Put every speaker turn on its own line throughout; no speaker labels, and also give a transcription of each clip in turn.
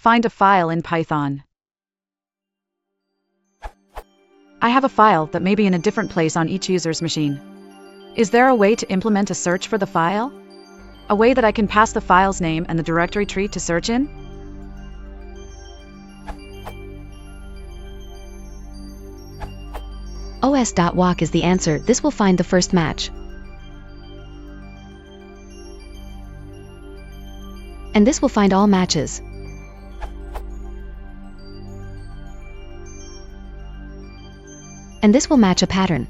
Find a file in Python. I have a file that may be in a different place on each user's machine. Is there a way to implement a search for the file? A way that I can pass the file's name and the directory tree to search in?
os.walk is the answer. This will find the first match. And this will find all matches. And this will match a pattern.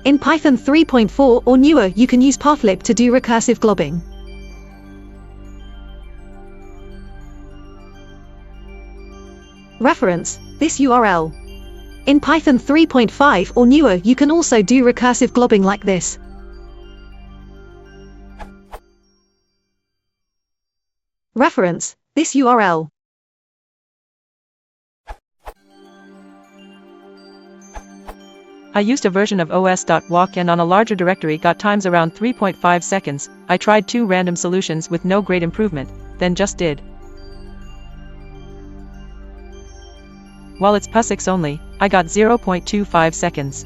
In Python 3.4 or newer, you can use pathlib to do recursive globbing. Reference: this URL. In Python 3.5 or newer, you can also do recursive globbing like this. Reference: this URL.
I used a version of os.walk and on a larger directory got times around 3.5 seconds. I tried 2 random solutions with no great improvement, then just did. While it's POSIX only, I got 0.25 seconds.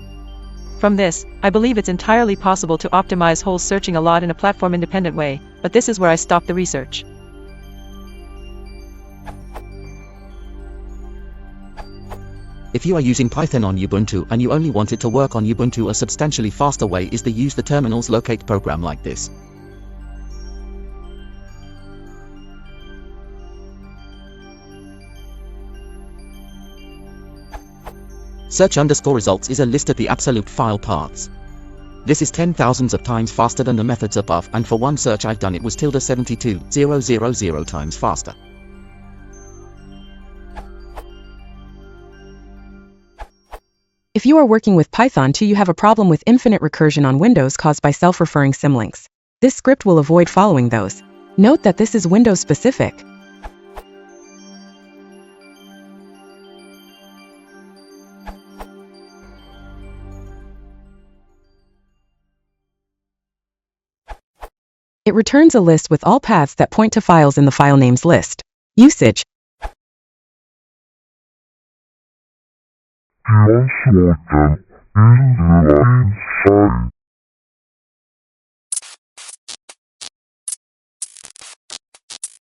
From this, I believe it's entirely possible to optimize whole searching a lot in a platform-independent way, but this is where I stop the research.
If you are using Python on Ubuntu and you only want it to work on Ubuntu, a substantially faster way is to use the terminal's locate program like this. Search_results is a list of the absolute file paths. This is 10,000s of times faster than the methods above, and for one search I've done it was 72,000 times faster.
If you are working with Python 2, you have a problem with infinite recursion on Windows caused by self-referring symlinks. This script will avoid following those. Note that this is Windows specific. It returns a list with all paths that point to files in the file names list. Usage.
Consorten in the line